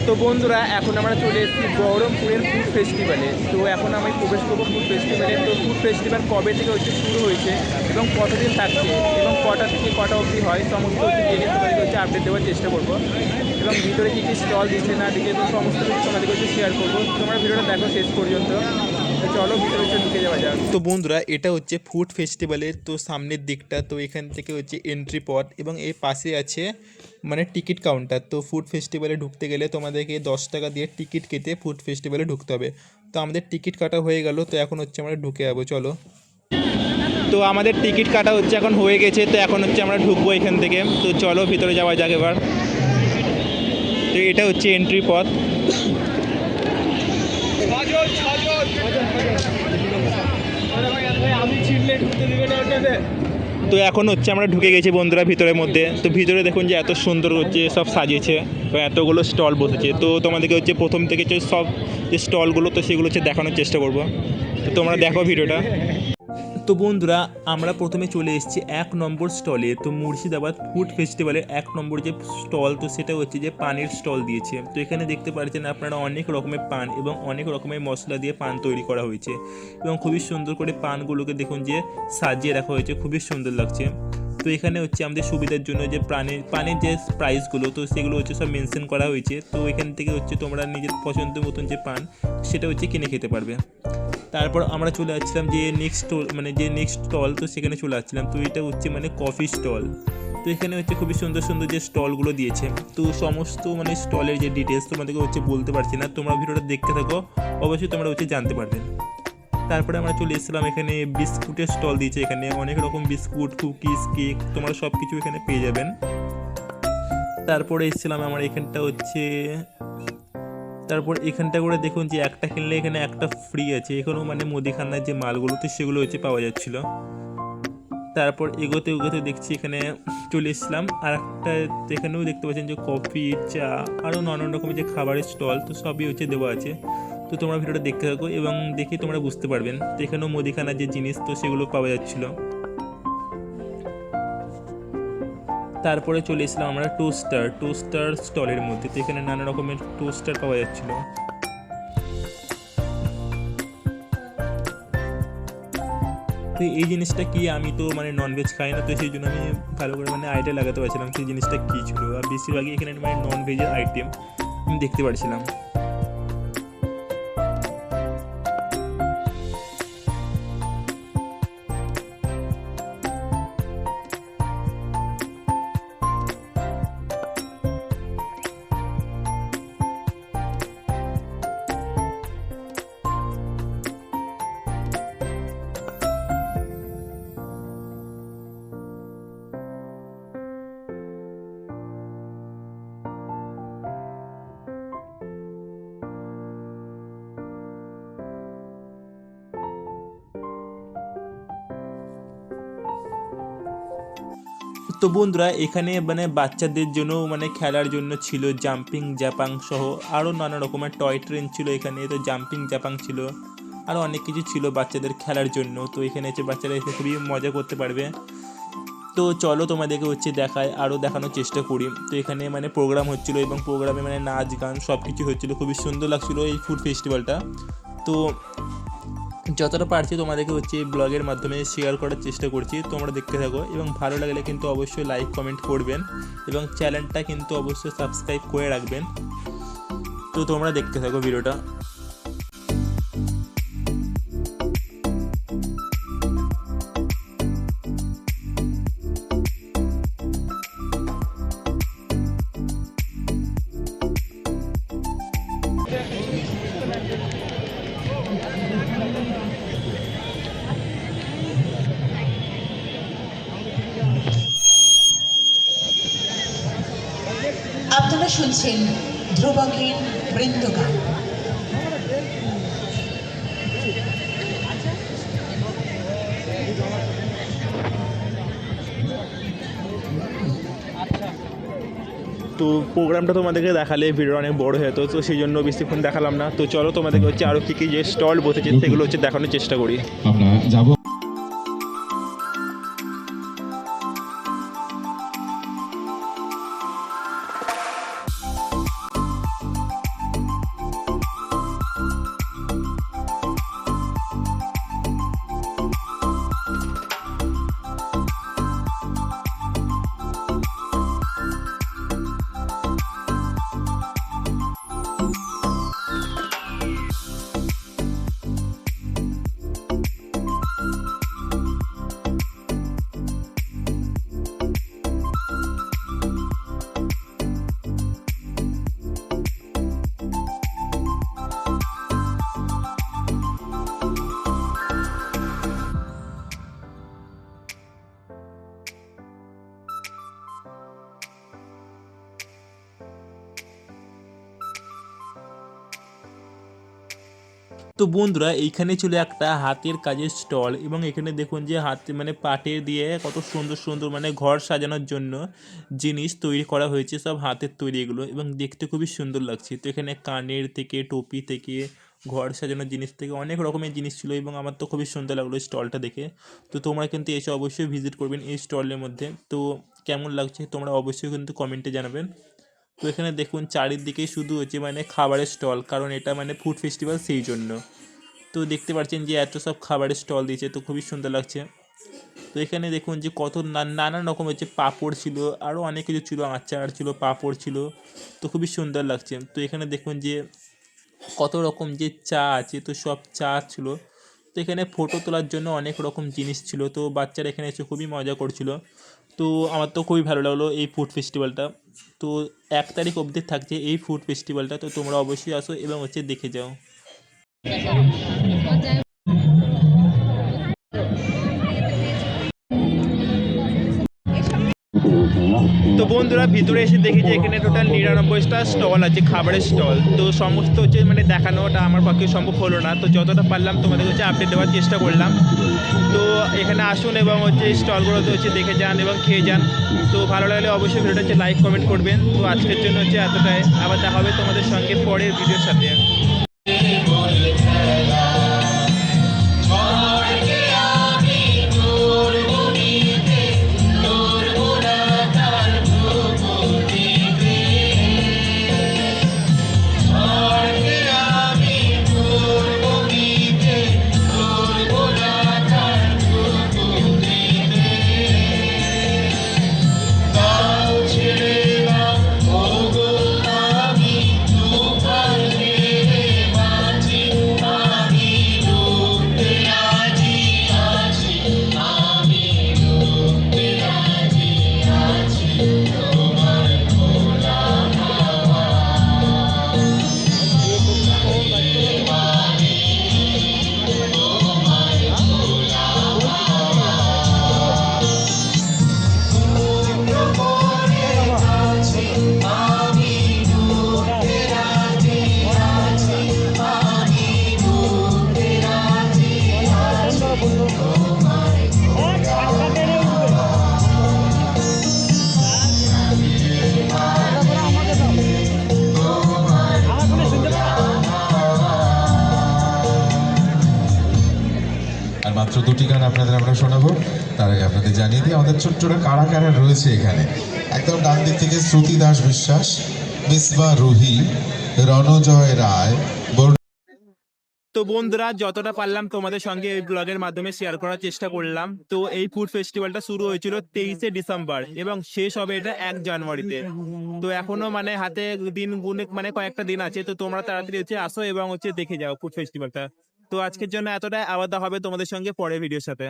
তো বন্ধুরা এখন আমরা চলে এসেছি বহরমপুরের ফুড ফেস্টিভ্যালে। তো এখন আমি প্রবেশ করবো ফুড ফেস্টিভ্যালে। তো ফুড ফেস্টিভ্যাল কবে থেকে শুরু হয়েছে এবং কতদিন থাকছে এবং কটা থেকে কটা অবধি হয় সমস্ত জেনে তোমাদেরকে আপডেট দেওয়ার চেষ্টা করবো এবং ভিতরে কী কী স্টল দিচ্ছে না দিচ্ছে তো সমস্ত কিছু তোমাদেরকে শেয়ার করবো। তোমরা ভিডিওটা দেখো শেষ পর্যন্ত। চলো ভিতরে ঢুকে যাওয়া যাক। তো বন্ধুরা এটা হচ্ছে ফুড ফেস্টিভ্যালের তো সামনের দিকটা। তো এখান থেকে হচ্ছে এন্ট্রি পথ এবং এর পাশে আছে মানে টিকিট কাউন্টার। তো ফুড ফেস্টিভ্যালে ঢুকতে গেলে তোমাদেরকে 10 টাকা দিয়ে টিকিট কেটে ফুড ফেস্টিভ্যালে ঢুকতে হবে। তো আমাদের টিকিট কাটা হয়ে গেল। তো এখন হচ্ছে আমরা ঢুকে যাবো, চলো। তো আমাদের টিকিট কাটা হচ্ছে এখন হয়ে গেছে। তো এখন হচ্ছে আমরা ঢুকবো এখান থেকে। তো চলো ভিতরে যাওয়া যাক এবার। তো এটা হচ্ছে এন্ট্রি পথ। তো এখন হচ্ছে আমরা ঢুকে গেছি বন্ধুরা ভিতরের মধ্যে। তো ভিতরে দেখুন যে এত সুন্দর হচ্ছে সব সাজিয়েছে, তো এতগুলো স্টল বসেছে। তো তোমাদেরকে হচ্ছে প্রথম থেকে সব যে স্টলগুলো তো সেগুলো হচ্ছে দেখানোর চেষ্টা করবো। তো তোমরা দেখো ভিডিওটা। তো বন্ধুরা আমরা প্রথমে চলে এসেছি 1 নম্বর স্টলে। তো মুর্শিদাবাদ ফুড ফেস্টিভ্যালের 1 নম্বর যে স্টল, তো সেটা হচ্ছে যে পানের স্টল দিয়েছে। তো এখানে দেখতে পাচ্ছেন আপনারা অনেক রকমের পান এবং অনেক রকমের মশলা দিয়ে পান তৈরি করা হয়েছে এবং খুবই সুন্দর করে পানগুলোকে দেখুন যে সাজিয়ে রাখা হয়েছে, খুবই সুন্দর লাগছে। তো এখানে হচ্ছে আমাদের সুবিধার জন্য যে পানের যে প্রাইসগুলো তো সেগুলো হচ্ছে সব মেনশন করা হয়েছে। তো এখান থেকে হচ্ছে তোমরা নিজের পছন্দের মতন যে পান সেটা হচ্ছে কিনে খেতে পারবে। তারপর আমরা চলে যাচ্ছিলাম যে নেক্সট স্টল, তো সেখানে চলে যাচ্ছিলাম। তো এটা হচ্ছে মানে কফি স্টল। তো এখানে হচ্ছে খুবই সুন্দর সুন্দর যে স্টলগুলো দিয়েছে। তো সমস্ত মানে স্টলের যে ডিটেলস তোমাদেরকে হচ্ছে বলতে পারছি না, তোমরা ভিডিওটা দেখতে থাকো, অবশ্যই তোমরা হচ্ছে জানতে পারবে। তারপরে আমরা চলে এসেছিলাম এখানে বিস্কুটের স্টল দিয়েছে। এখানে অনেক রকম বিস্কুট, কুকিজ, কেক তোমরা সব কিছু এখানে পেয়ে যাবেন। তারপরে এসেছিলাম আমার এখানটা করে দেখুন যে একটা কিনলে এখানে একটা ফ্রি আছে। এখানেও মানে মুদিখানার যে মালগুলো তো সেগুলো হচ্ছে পাওয়া যাচ্ছিল। তারপর এগোতে এগোতে দেখছি এখানে চলে এসেছিলাম আর একটা, এখানেও দেখতে পাচ্ছেন যে কফি, চা আরও নানান রকমের যে খাবারের স্টল তো সবই হচ্ছে দেওয়া আছে। তো তোমরা ভিডিওটা দেখতে থাকো এবং দেখে তোমরা বুঝতে পারবেন। তো এখানেও মুদিখানার যে জিনিস তো সেগুলো পাওয়া যাচ্ছিলো। তারপরে চলে এসেছিলাম আমরা টোস্টার স্টলের মধ্যে। তো এখানে নানা রকমের টোস্টার পাওয়া যাচ্ছিল। তো এই জিনিসটা কি, আমি তো মানে ননভেজ খাই না, তো সেই জন্য আমি ভালো করে মানে আইডিয়া লাগাতে পারছিলাম সেই জিনিসটা কী ছিল। আর বেশিরভাগই এখানে মানে ননভেজের আইটেম আমি দেখতে পারছিলাম। তো বন্ধুরা এখানে মানে বাচ্চাদের জন্য মানে খেলার জন্য ছিল জাম্পিং জাপাং সহ আরও নানা রকমের টয় ট্রেন ছিল এখানে। তো জাম্পিং জাপাং ছিল, আরও অনেক কিছু ছিল বাচ্চাদের খেলার জন্য। তো এখানে হচ্ছে বাচ্চারা এসে খুবই মজা করতে পারবে। তো চলো তোমাদেরকে হচ্ছে দেখায়, আরও দেখানোর চেষ্টা করি। তো এখানে মানে প্রোগ্রাম হচ্ছিলো এবং প্রোগ্রামে মানে নাচ গান সব কিছু হচ্ছিলো, খুবই সুন্দর লাগছিলো এই ফুড ফেস্টিভ্যালটা। তো যতটা পারছি তোমাদেরকে হচ্ছে ব্লগের মাধ্যমে শেয়ার করার চেষ্টা করছি, তোমরা দেখতে থাকো এবং ভালো লাগলে কিন্তু অবশ্যই লাইক কমেন্ট করবেন এবং চ্যানেলটা কিন্তু অবশ্যই সাবস্ক্রাইব করে রাখবেন। তো তোমরা দেখতে থাকো ভিডিওটা। আপনারা শুনছেন ধ্রুবকের বৃন্দগান। তো প্রোগ্রামটা তোমাদেরকে দেখালে ভিডিও অনেক বড় হয়ে যেত, তো সেই জন্য বেশিক্ষণ দেখালাম না। তো চলো তোমাদেরকে হচ্ছে আরও কী কী যে স্টল বসেছে সেগুলো হচ্ছে দেখানোর চেষ্টা করি। আমরা যাব। তো বন্ধুরা এইখানে ছিল একটা হাতের কাজের স্টল এবং এখানে দেখুন যে হাতে মানে পাটে দিয়ে কত সুন্দর সুন্দর মানে ঘর সাজানোর জন্য জিনিস তৈরি করা হয়েছে, সব হাতের তৈরি এগুলো, এবং দেখতে খুবই সুন্দর লাগছে। তো এখানে কানের থেকে টুপি থেকে ঘর সাজানোর জিনিস থেকে অনেক রকমের জিনিস ছিল এবং আমার তো খুবই সুন্দর লাগলো স্টলটা দেখে। তো তোমরা কিন্তু এসে অবশ্যই ভিজিট করবেন এই স্টলের মধ্যে। তো কেমন লাগছে তোমরা অবশ্যই কিন্তু কমেন্টে জানাবেন। তো এখানে দেখুন চারিদিকে শুধু হচ্ছে মানে খাবারের স্টল, কারণ এটা মানে ফুড ফেস্টিভ্যাল সেই জন্য। তো দেখতে পাচ্ছেন যে এত সব খাবারের স্টল দিয়েছে, তো খুবই সুন্দর লাগছে। তো এখানে দেখুন যে কত নানান রকম হচ্ছে পাঁপড় ছিল, আরও অনেক কিছু ছিল, আচার ছিল, পাঁপড় ছিল, তো খুবই সুন্দর লাগছে। তো এখানে দেখুন যে কত রকম যে চা আছে, তো সব চা ছিল। তো এখানে ফটো তোলার জন্য অনেক রকম জিনিস ছিল, তো বাচ্চারা এখানে এসে খুবই মজা করছিল। তো আমার তো খুবই ভালো লাগলো এই ফুড ফেস্টিভ্যালটা। তো 1 তারিখ অবধি থাকছে এই ফুড ফেস্টিভ্যালটা, তো তোমরা অবশ্যই আসো এবং হচ্ছে দেখে যাও। তো বন্ধুরা ভিতরে এসে দেখি যে এখানে টোটাল 99টা স্টল আছে, খাবারের স্টল। তো সমস্ত হচ্ছে মানে দেখানোটা আমার পক্ষে সম্ভব হলো না, তো যতটা পারলাম তোমাদের হচ্ছে আপডেট দেওয়ার চেষ্টা করলাম। তো এখানে আসুন এবং হচ্ছে স্টলগুলোতে হচ্ছে দেখে যান এবং খেয়ে যান। তো ভালো লাগলে অবশ্যই ভিডিওটা হচ্ছে লাইক কমেন্ট করবেন। তো আজকের জন্য হচ্ছে এতটাই, আবার দেখা হবে তোমাদের সঙ্গে পরের ভিডিওর সাথে। আর মাত্র 2টি গান আপনাদের আমরা শোনাবো। তার আগে আপনাদের জানিয়ে দিই আমাদের ছোট্টরা কারা কারা রয়েছে এখানে। একদম ডান দিক থেকে শ্রুতি দাস বিশ্বাস, মিসবা রুহি, রণজয় রায়, তো বন্ধুরা যতটা পারলাম তোমাদের সঙ্গে এই ব্লগের মাধ্যমে শেয়ার করার চেষ্টা করলাম। তো এই ফুড ফেস্টিভ্যালটা শুরু হয়েছিল 23শে ডিসেম্বর এবং শেষ হবে এটা 1 জানুয়ারিতে। তো এখনো মানে হাতে দিন গুনে মানে কয়েকটা দিন আছে, তো তোমরা তাড়াতাড়ি হচ্ছে আসো এবং হচ্ছে দেখে যাও ফুড ফেস্টিভ্যালটা। তো আজকের জন্য এতটাই, আবার দেখা হবে তোমাদের সঙ্গে পরের ভিডিওর সাথে।